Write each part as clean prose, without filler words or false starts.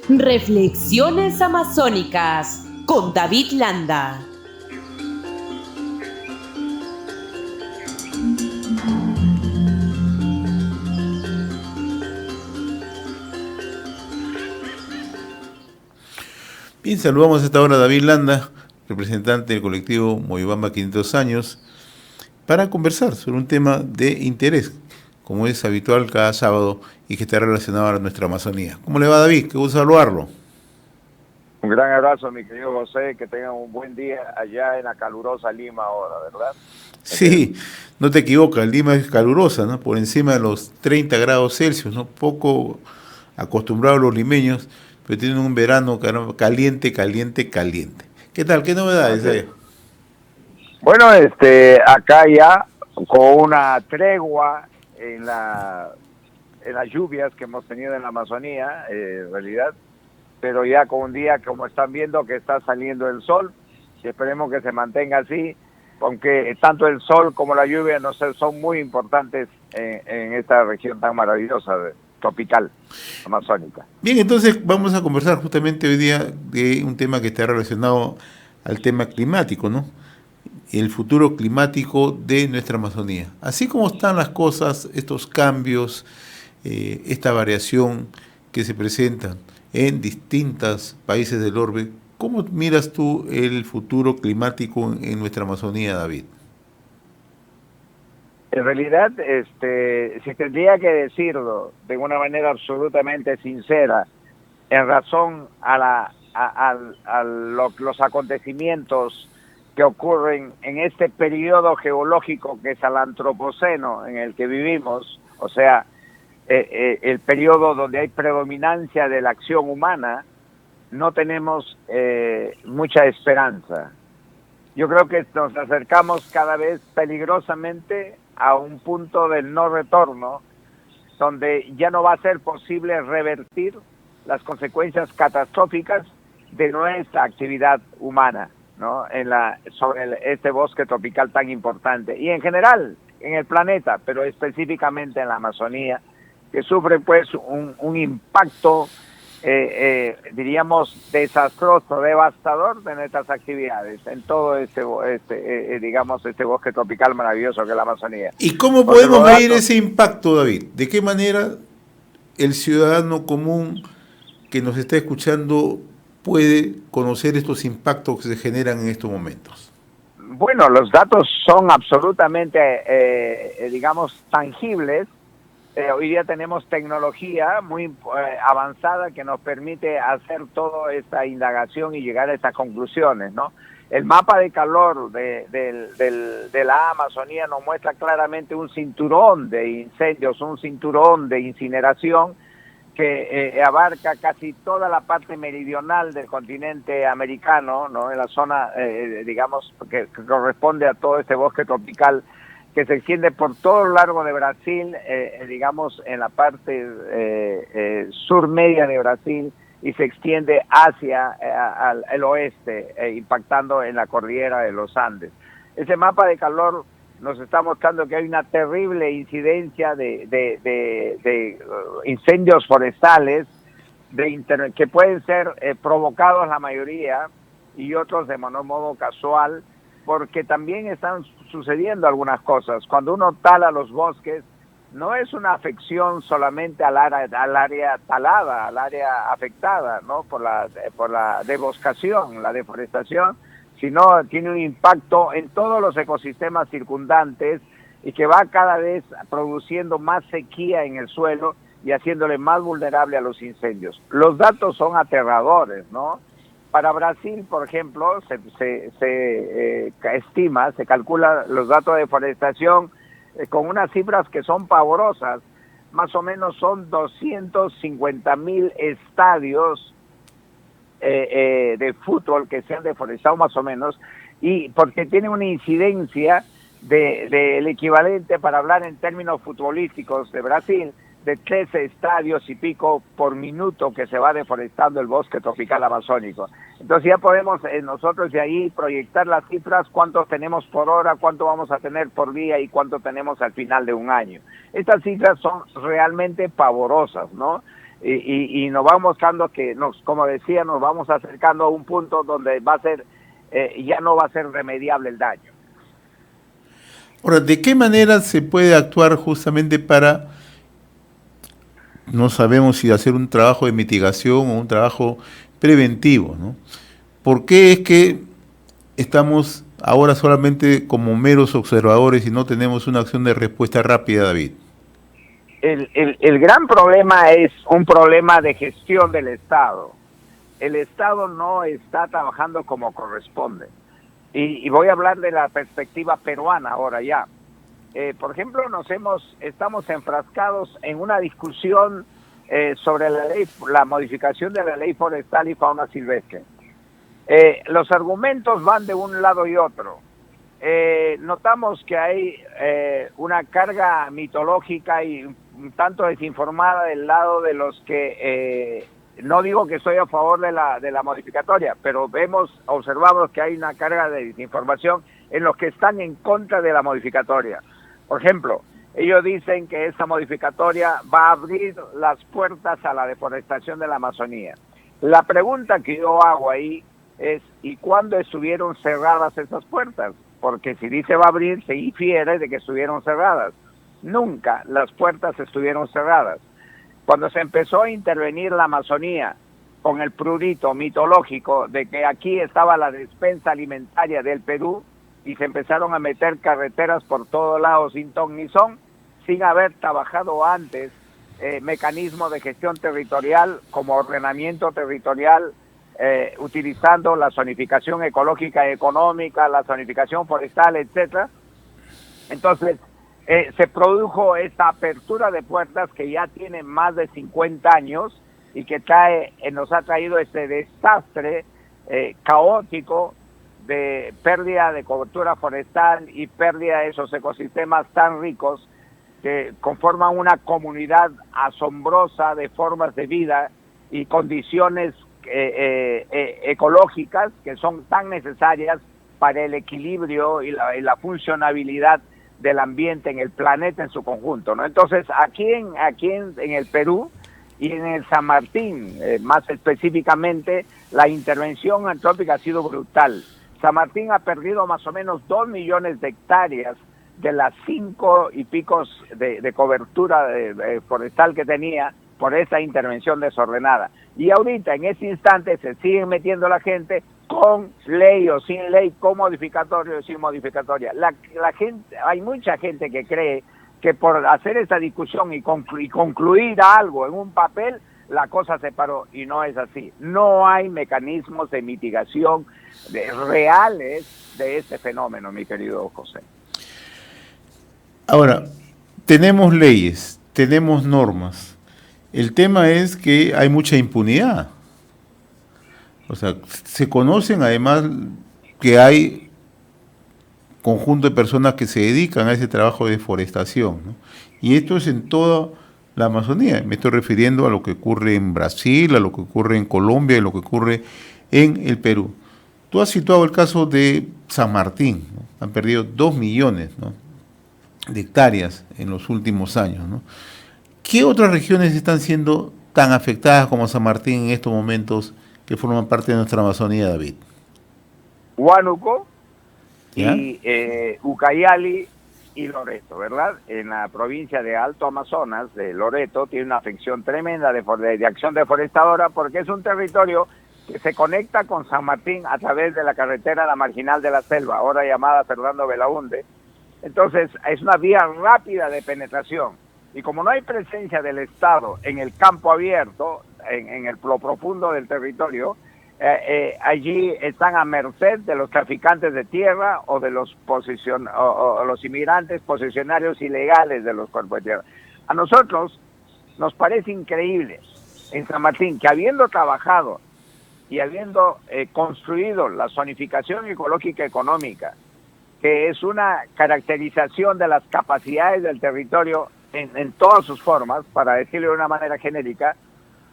Reflexiones amazónicas con David Landa. Bien, saludamos a esta hora a David Landa, representante del colectivo Moyobamba 500 años, para conversar sobre un tema de interés, como es habitual cada sábado y que está relacionado a nuestra Amazonía. ¿Cómo le va, David? Qué gusto saludarlo. Un gran abrazo, mi querido José, que tengan un buen día allá en la calurosa Lima ahora, ¿verdad? Sí, no te equivocas, Lima es calurosa, ¿no? Por encima de los 30 grados Celsius, ¿no? Poco acostumbrados los limeños, pero tienen un verano caliente, caliente, caliente. ¿Qué tal? ¿Qué novedades hay? Bueno, acá ya con una tregua en las lluvias que hemos tenido en la Amazonía, en realidad, pero ya con un día, como están viendo, que está saliendo el sol, y esperemos que se mantenga así, aunque tanto el sol como la lluvia no sé, son muy importantes en esta región tan maravillosa, tropical, amazónica. Bien, entonces vamos a conversar justamente hoy día de un tema que está relacionado al tema climático, ¿no? El futuro climático de nuestra Amazonía. Así como están las cosas, estos cambios, esta variación que se presentan en distintos países del orbe, ¿cómo miras tú el futuro climático en nuestra Amazonía, David? En realidad, si tendría que decirlo de una manera absolutamente sincera, en razón a los acontecimientos que ocurren en este periodo geológico que es el antropoceno en el que vivimos, o sea, el periodo donde hay predominancia de la acción humana, no tenemos mucha esperanza. Yo creo que nos acercamos cada vez peligrosamente a un punto del no retorno, donde ya no va a ser posible revertir las consecuencias catastróficas de nuestra actividad humana, ¿no? Sobre este bosque tropical tan importante y en general en el planeta, pero específicamente en la Amazonía, que sufre pues un impacto diríamos desastroso, devastador de nuestras actividades en todo este bosque tropical maravilloso que es la Amazonía. ¿Y cómo podemos medir ese impacto, David? ¿De qué manera el ciudadano común que nos está escuchando puede conocer estos impactos que se generan en estos momentos? Bueno, los datos son absolutamente, digamos, tangibles. Hoy día tenemos tecnología muy avanzada que nos permite hacer toda esta indagación y llegar a estas conclusiones, ¿no? El mapa de calor de la Amazonía nos muestra claramente un cinturón de incendios, un cinturón de incineración que abarca casi toda la parte meridional del continente americano, ¿no? En la zona, digamos, que corresponde a todo este bosque tropical que se extiende por todo lo largo de Brasil, digamos, en la parte sur media de Brasil, y se extiende hacia el oeste, impactando en la cordillera de los Andes. Ese mapa de calor nos está mostrando que hay una terrible incidencia de incendios forestales que pueden ser provocados la mayoría y otros de modo casual, porque también están sucediendo algunas cosas. Cuando uno tala los bosques, no es una afección solamente al área talada, al área afectada, ¿no? por la devoscación, la deforestación, sino tiene un impacto en todos los ecosistemas circundantes y que va cada vez produciendo más sequía en el suelo y haciéndole más vulnerable a los incendios. Los datos son aterradores, ¿no? Para Brasil, por ejemplo, se estima, se calcula los datos de deforestación con unas cifras que son pavorosas. Más o menos son 250.000 estadios de fútbol que se han deforestado más o menos, y porque tiene una incidencia del equivalente, para hablar en términos futbolísticos de Brasil, de 13 estadios y pico por minuto que se va deforestando el bosque tropical amazónico. Entonces ya podemos nosotros de ahí proyectar las cifras, cuántos tenemos por hora, cuánto vamos a tener por día y cuánto tenemos al final de un año. Estas cifras son realmente pavorosas, ¿no? y nos va mostrando que, como decía, nos vamos acercando a un punto donde va a ser, ya no va a ser remediable el daño. Ahora, ¿de qué manera se puede actuar justamente para, no sabemos si hacer un trabajo de mitigación o un trabajo preventivo, ¿no? ¿Por qué es que estamos ahora solamente como meros observadores y no tenemos una acción de respuesta rápida, David? El gran problema es un problema de gestión del Estado. El Estado no está trabajando como corresponde. Y voy a hablar de la perspectiva peruana ahora ya. Por ejemplo, estamos enfrascados en una discusión sobre la modificación de la ley forestal y fauna silvestre. Los argumentos van de un lado y otro. Notamos que hay una carga mitológica y un tanto desinformada del lado de los que, no digo que estoy a favor de la modificatoria, pero observamos que hay una carga de desinformación en los que están en contra de la modificatoria. Por ejemplo, ellos dicen que esa modificatoria va a abrir las puertas a la deforestación de la Amazonía. La pregunta que yo hago ahí es, ¿y cuándo estuvieron cerradas esas puertas? Porque si dice va a abrir, se infiere de que estuvieron cerradas. Nunca las puertas estuvieron cerradas. Cuando se empezó a intervenir la Amazonía con el prurito mitológico de que aquí estaba la despensa alimentaria del Perú y se empezaron a meter carreteras por todos lados sin ton ni son, sin haber trabajado antes mecanismos de gestión territorial como ordenamiento territorial, utilizando la zonificación ecológica y económica, la zonificación forestal, etcétera. Entonces, se produjo esta apertura de puertas que ya tiene más de 50 años y que nos ha traído este desastre caótico de pérdida de cobertura forestal y pérdida de esos ecosistemas tan ricos que conforman una comunidad asombrosa de formas de vida y condiciones ecológicas que son tan necesarias para el equilibrio y la funcionabilidad del ambiente en el planeta en su conjunto, ¿no? Entonces, aquí en el Perú y en el San Martín, más específicamente, la intervención antrópica ha sido brutal. San Martín ha perdido más o menos 2 millones de hectáreas de las 5 y picos de cobertura forestal que tenía por esa intervención desordenada. Y ahorita, en este instante, se siguen metiendo la gente con ley o sin ley, con modificatoria o sin modificatoria. La gente, hay mucha gente que cree que por hacer esta discusión y concluir algo en un papel, la cosa se paró, y no es así. No hay mecanismos de mitigación reales de este fenómeno, mi querido José. Ahora, tenemos leyes, tenemos normas. El tema es que hay mucha impunidad. O sea, se conocen además que hay conjunto de personas que se dedican a ese trabajo de deforestación, ¿no? Y esto es en toda la Amazonía. Me estoy refiriendo a lo que ocurre en Brasil, a lo que ocurre en Colombia, a lo que ocurre en el Perú. Tú has situado el caso de San Martín, ¿no? Han perdido 2 millones, ¿no?, de hectáreas en los últimos años, ¿no? ¿Qué otras regiones están siendo tan afectadas como San Martín en estos momentos que forman parte de nuestra Amazonía, David? Huánuco, ¿ya?, y Ucayali y Loreto, ¿verdad? En la provincia de Alto Amazonas, de Loreto, tiene una afección tremenda de acción deforestadora porque es un territorio que se conecta con San Martín a través de la carretera La Marginal de la Selva, ahora llamada Fernando Belaúnde. Entonces, es una vía rápida de penetración. Y como no hay presencia del Estado en el campo abierto, en lo profundo del territorio, allí están a merced de los traficantes de tierra o de los inmigrantes posesionarios ilegales de los cuerpos de tierra. A nosotros nos parece increíble en San Martín que, habiendo trabajado y habiendo construido la zonificación ecológica económica, que es una caracterización de las capacidades del territorio en todas sus formas, para decirlo de una manera genérica,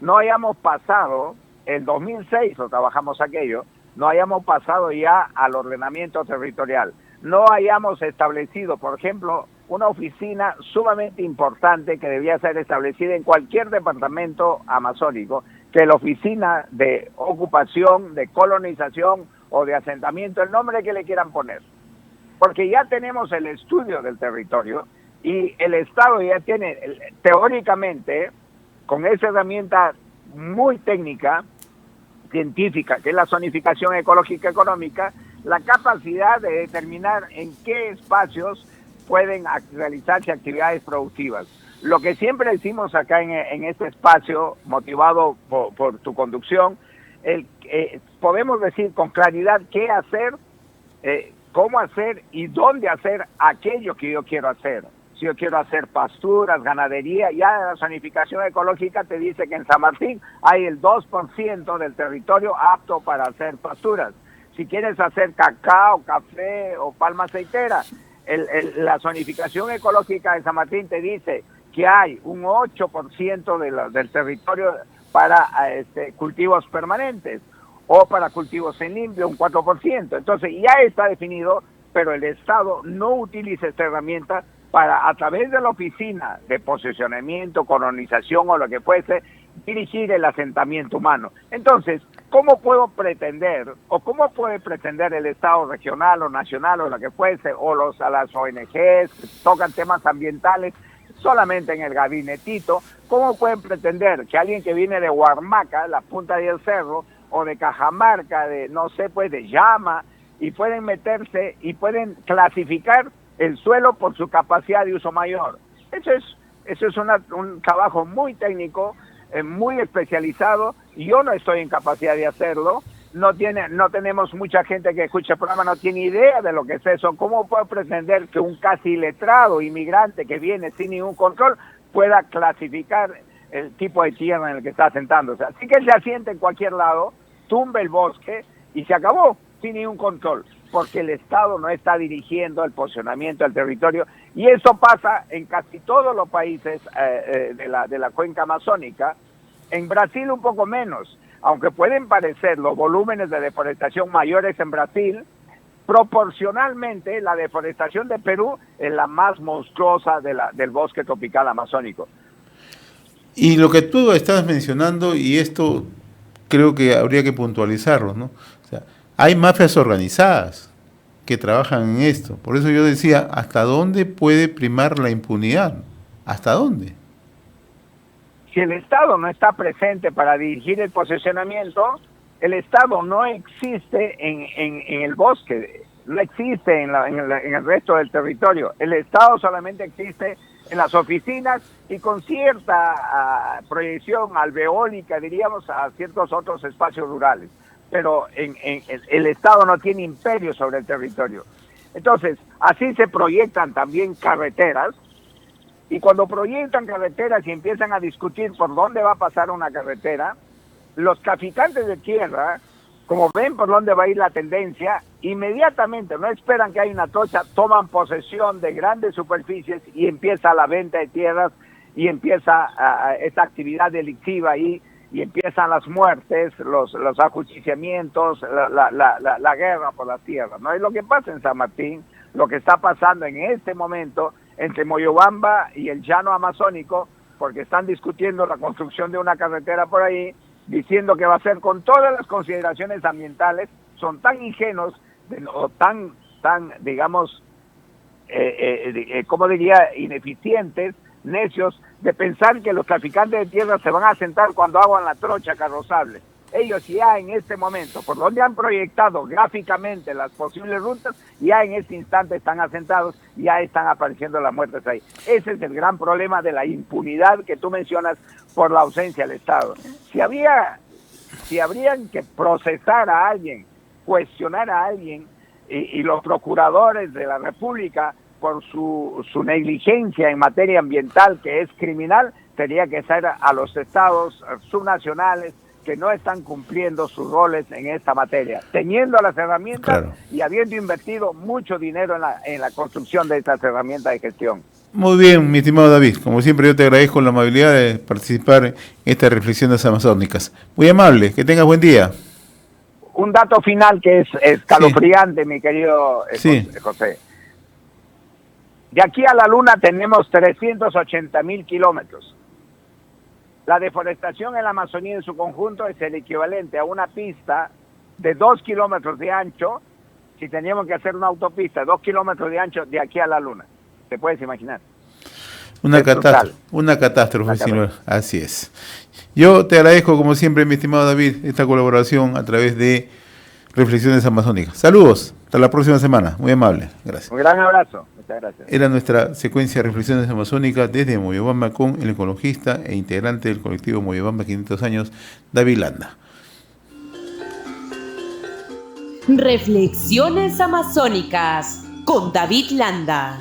no hayamos pasado, en 2006 lo trabajamos aquello, no hayamos pasado ya al ordenamiento territorial, no hayamos establecido, por ejemplo, una oficina sumamente importante que debía ser establecida en cualquier departamento amazónico, que es la oficina de ocupación, de colonización o de asentamiento, el nombre que le quieran poner. Porque ya tenemos el estudio del territorio y el Estado ya tiene, teóricamente, con esa herramienta muy técnica, científica, que es la zonificación ecológica económica, la capacidad de determinar en qué espacios pueden realizarse actividades productivas. Lo que siempre decimos acá en este espacio, motivado por tu conducción, podemos decir con claridad qué hacer, cómo hacer y dónde hacer aquello que yo quiero hacer. Si yo quiero hacer pasturas, ganadería, ya la zonificación ecológica te dice que en San Martín hay el 2% del territorio apto para hacer pasturas. Si quieres hacer cacao, café o palma aceitera, la zonificación ecológica de San Martín te dice que hay un 8% del territorio para cultivos permanentes o para cultivos en limpio, un 4%. Entonces ya está definido, pero el Estado no utiliza esta herramienta para, a través de la oficina de posicionamiento, colonización o lo que fuese, dirigir el asentamiento humano. Entonces, ¿cómo puedo pretender, o cómo puede pretender el Estado regional o nacional o lo que fuese, o a las ONGs que tocan temas ambientales solamente en el gabinetito, cómo pueden pretender que alguien que viene de Huarmaca, la punta del cerro, o de Cajamarca, de no sé, pues de Llama, y pueden meterse y pueden clasificar el suelo por su capacidad de uso mayor? Eso es un trabajo muy técnico, muy especializado, y yo no estoy en capacidad de hacerlo. No tenemos mucha gente que escucha el programa, no tiene idea de lo que es eso. ¿Cómo puedo pretender que un casi letrado inmigrante que viene sin ningún control pueda clasificar el tipo de tierra en el que está asentándose? Así que él se asienta en cualquier lado, tumbe el bosque y se acabó, sin ningún control, porque el Estado no está dirigiendo el posicionamiento del territorio, y eso pasa en casi todos los países de la cuenca amazónica. En Brasil un poco menos, aunque pueden parecer los volúmenes de deforestación mayores en Brasil, proporcionalmente la deforestación de Perú es la más monstruosa del bosque tropical amazónico. Y lo que tú estás mencionando, y esto creo que habría que puntualizarlo, ¿no? O sea, hay mafias organizadas que trabajan en esto. Por eso yo decía, ¿hasta dónde puede primar la impunidad? ¿Hasta dónde? Si el Estado no está presente para dirigir el posicionamiento, el Estado no existe en el bosque, no existe en el resto del territorio. El Estado solamente existe en las oficinas y con cierta proyección alveólica, diríamos, a ciertos otros espacios rurales. Pero el Estado no tiene imperio sobre el territorio. Entonces, así se proyectan también carreteras, y cuando proyectan carreteras y empiezan a discutir por dónde va a pasar una carretera, los traficantes de tierra, como ven por dónde va a ir la tendencia, inmediatamente, no esperan que haya una trocha, toman posesión de grandes superficies y empieza la venta de tierras y empieza esta actividad delictiva ahí, y empiezan las muertes, los ajusticiamientos, la guerra por las tierras. No es lo que pasa en San Martín, lo que está pasando en este momento entre Moyobamba y el llano amazónico, porque están discutiendo la construcción de una carretera por ahí, diciendo que va a ser con todas las consideraciones ambientales. Son tan ingenuos o tan digamos, ¿cómo diría?, ineficientes, necios, de pensar que los traficantes de tierra se van a asentar cuando hagan la trocha carrozable. Ellos ya en este momento, por donde han proyectado gráficamente las posibles rutas, ya en este instante están asentados, ya están apareciendo las muertes ahí. Ese es el gran problema de la impunidad que tú mencionas por la ausencia del Estado. Si habrían que procesar a alguien, cuestionar a alguien, y los procuradores de la República por su negligencia en materia ambiental, que es criminal, tendría que ser a los estados subnacionales que no están cumpliendo sus roles en esta materia, teniendo las herramientas, claro, y habiendo invertido mucho dinero en la construcción de estas herramientas de gestión. Muy bien, mi estimado David. Como siempre, yo te agradezco la amabilidad de participar en estas reflexiones amazónicas. Muy amable, que tengas buen día. Un dato final que es escalofriante, sí, mi querido sí, José. De aquí a la Luna tenemos 380.000 kilómetros. La deforestación en la Amazonía en su conjunto es el equivalente a una pista de 2 kilómetros de ancho, si teníamos que hacer una autopista, 2 kilómetros de ancho de aquí a la Luna. ¿Te puedes imaginar? Una Es catástrofe, brutal. una catástrofe, Una señor. Así es. Yo te agradezco, como siempre, mi estimado David, esta colaboración a través de Reflexiones Amazónicas. Saludos, hasta la próxima semana. Muy amable, gracias. Un gran abrazo. Muchas gracias. Era nuestra secuencia de Reflexiones Amazónicas desde Moyobamba con el ecologista e integrante del colectivo Moyobamba 500 años, David Landa. Reflexiones amazónicas con David Landa.